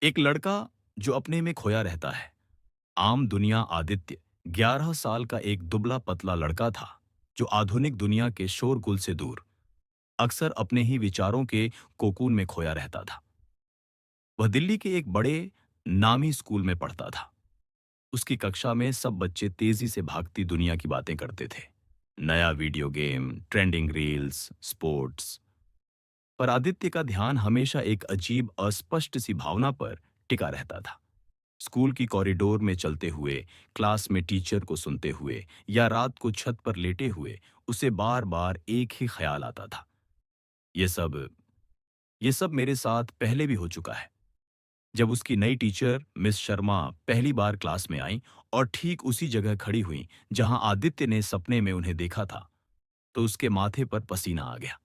एक लड़का जो अपने में खोया रहता है। आम दुनिया आदित्य 11 साल का एक दुबला पतला लड़का था जो आधुनिक दुनिया के शोरगुल से दूर अक्सर अपने ही विचारों के कोकून में खोया रहता था। वह दिल्ली के एक बड़े नामी स्कूल में पढ़ता था। उसकी कक्षा में सब बच्चे तेजी से भागती दुनिया की बातें करते थे। नया video game, trending reels, sports. पर आदित्य का ध्यान हमेशा एक अजीब अस्पष्ट सी भावना पर टिका रहता था। स्कूल की कॉरिडोर में चलते हुए, क्लास में टीचर को सुनते हुए या रात को छत पर लेटे हुए उसे बार बार एक ही ख्याल आता था। ये सब ये सब मेरे साथ पहले भी हो चुका है। जब उसकी नई टीचर मिस शर्मा पहली बार क्लास में आई और ठीक उसी जगह खड़ी हुई जहां आदित्य ने सपने में उन्हें देखा था, तो उसके माथे पर पसीना आ गया।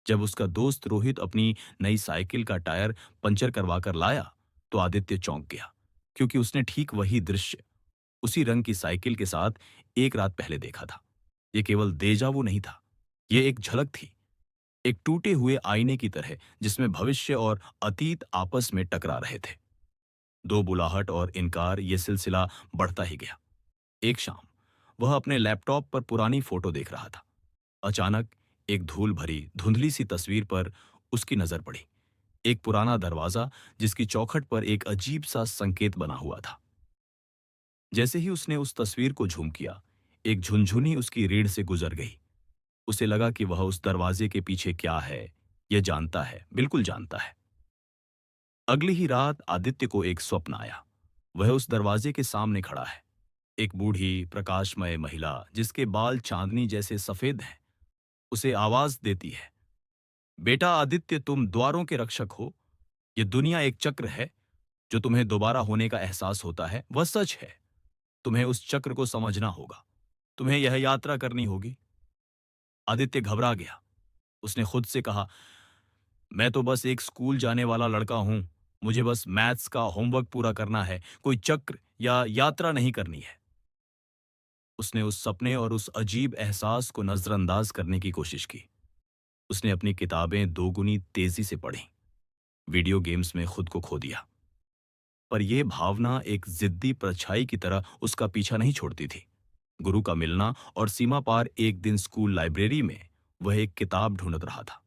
जब उसका दोस्त रोहित अपनी नई साइकिल का टायर पंचर करवा कर लाया, तो आदित्य चौंक गया, क्योंकि उसने ठीक वही दृश्य उसी रंग की साइकिल के साथ एक रात पहले देखा था। ये केवल देजावू नहीं था, ये एक झलक थी, एक टूटे हुए आईने की तरह जिसमें भविष्य और अतीत आपस में टकरा रहे थे। दो बुलाहट और इनकार, ये सिलसिला बढ़ता ही गया। एक शाम वह अपने लैपटॉप पर पुरानी फोटो देख रहा था। अचानक एक धूल भरी धुंधली सी तस्वीर पर उसकी नजर पड़ी। एक पुराना दरवाजा जिसकी चौखट पर एक अजीब सा संकेत बना हुआ था। जैसे ही उसने उस तस्वीर को झूम किया, एक झुनझुनी उसकी रीढ़ से गुजर गई। उसे लगा कि वह उस दरवाजे के पीछे क्या है, यह जानता है, बिल्कुल जानता है। अगली ही रात आदित्य को एक स्वप्न आया। वह उस दरवाजे के सामने खड़ा है। एक बूढ़ी प्रकाशमय महिला जिसके बाल चांदनी जैसे सफेद हैं, उसे आवाज देती है, बेटा आदित्य, तुम द्वारों के रक्षक हो। यह दुनिया एक चक्र है। जो तुम्हें दोबारा होने का एहसास होता है वह सच है। तुम्हें उस चक्र को समझना होगा। तुम्हें यह यात्रा करनी होगी। आदित्य घबरा गया। उसने खुद से कहा, मैं तो बस एक स्कूल जाने वाला लड़का हूं। मुझे बस मैथ्स का होमवर्क पूरा करना है, कोई चक्र या यात्रा नहीं करनी है। उसने उस सपने और उस अजीब एहसास को नजरअंदाज करने की कोशिश की। उसने अपनी किताबें दोगुनी तेजी से पढ़ी, वीडियो गेम्स में खुद को खो दिया। पर यह भावना एक जिद्दी परछाई की तरह उसका पीछा नहीं छोड़ती थी। गुरु का मिलना और सीमा पार एक दिन स्कूल लाइब्रेरी में वह एक किताब ढूंढ रहा था।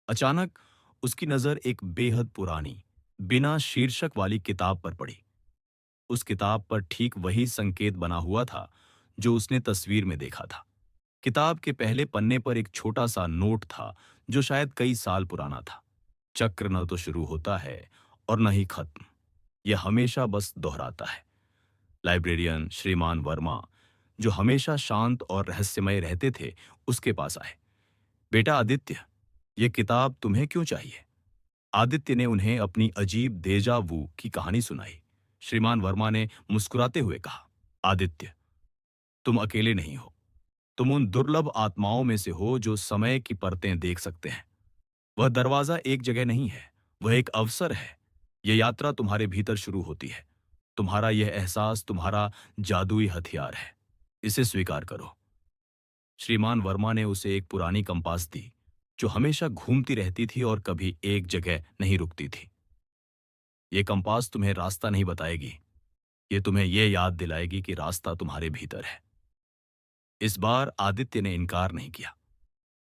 अचानक उसकी नजर एक बेहद पुरानी, बिना शीर्षक वाली किताब पर पड़ी। उस किताब पर ठीक वही संकेत बना हुआ था जो उसने तस्वीर में देखा था। किताब के पहले पन्ने पर एक छोटा सा नोट था जो शायद कई साल पुराना था। चक्र न तो शुरू होता है और न ही खत्म, यह हमेशा बस दोहराता है। लाइब्रेरियन श्रीमान वर्मा, जो हमेशा शांत और रहस्यमय रहते थे, उसके पास आए। बेटा आदित्य, यह किताब तुम्हें क्यों चाहिए? आदित्य ने उन्हें अपनी अजीब देजा वू की कहानी सुनाई। श्रीमान वर्मा ने मुस्कुराते हुए कहा, आदित्य, तुम अकेले नहीं हो। तुम उन दुर्लभ आत्माओं में से हो जो समय की परतें देख सकते हैं। वह दरवाजा एक जगह नहीं है, वह एक अवसर है। यह यात्रा तुम्हारे भीतर शुरू होती है। तुम्हारा यह एहसास तुम्हारा जादुई हथियार है। इसे स्वीकार करो। श्रीमान वर्मा ने उसे एक पुरानी कंपास दी जो हमेशा घूमती रहती थी और कभी एक जगह नहीं रुकती थी। यह कंपास तुम्हें रास्ता नहीं बताएगी, ये तुम्हें यह याद दिलाएगी कि रास्ता तुम्हारे भीतर है। इस बार आदित्य ने इनकार नहीं किया।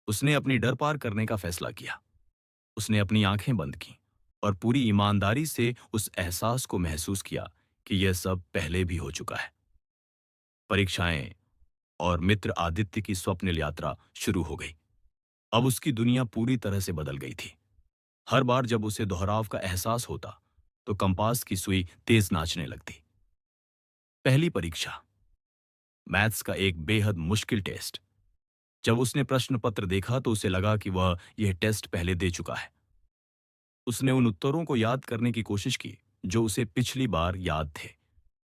उसने अपनी डर पार करने का फैसला किया। उसने अपनी आंखें बंद की और पूरी ईमानदारी से उस एहसास को महसूस किया कि यह सब पहले भी हो चुका है। परीक्षाएं और मित्र आदित्य की स्वप्निल यात्रा शुरू हो गई। अब उसकी दुनिया पूरी तरह से बदल गई थी। हर बार जब उसे दोहराव का एहसास होता, तो कंपास की सुई तेज नाचने लगती। पहली परीक्षा, मैथ्स का एक बेहद मुश्किल टेस्ट। जब उसने प्रश्न पत्र देखा तो उसे लगा कि वह यह टेस्ट पहले दे चुका है। उसने उन उत्तरों को याद करने की कोशिश की जो उसे पिछली बार याद थे।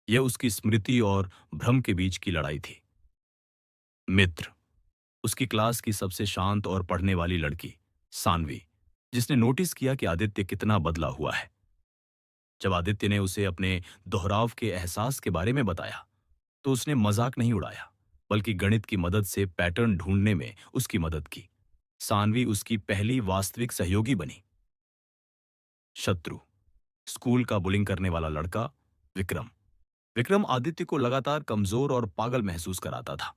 यह उसकी स्मृति और भ्रम के बीच की लड़ाई थी। मित्र, उसकी क्लास की सबसे शांत और पढ़ने वाली लड़की, सानवी, जिसने नोटिस किया कि आदित्य कितना बदला हुआ है। जब आदित्य ने उसे अपने दोहराव के एहसास के बारे में बताया, तो उसने मजाक नहीं उड़ाया, बल्कि गणित की मदद से पैटर्न ढूंढने में उसकी मदद की। सानवी उसकी पहली वास्तविक सहयोगी बनी। शत्रु, स्कूल का बुलिंग करने वाला लड़का विक्रम। विक्रम आदित्य को लगातार कमजोर और पागल महसूस कराता था।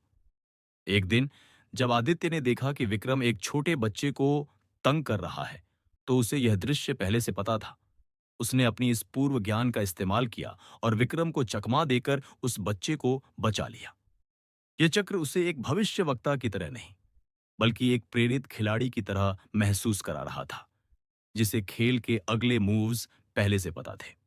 एक दिन जब आदित्य ने देखा कि विक्रम एक छोटे बच्चे को तंग कर रहा है, तो उसे यह दृश्य पहले से पता था। उसने अपनी इस पूर्व ज्ञान का इस्तेमाल किया और विक्रम को चकमा देकर उस बच्चे को बचा लिया। यह चक्र उसे एक भविष्यवक्ता की तरह नहीं, बल्कि एक प्रेरित खिलाड़ी की तरह महसूस करा रहा था, जिसे खेल के अगले मूव्स पहले से पता थे।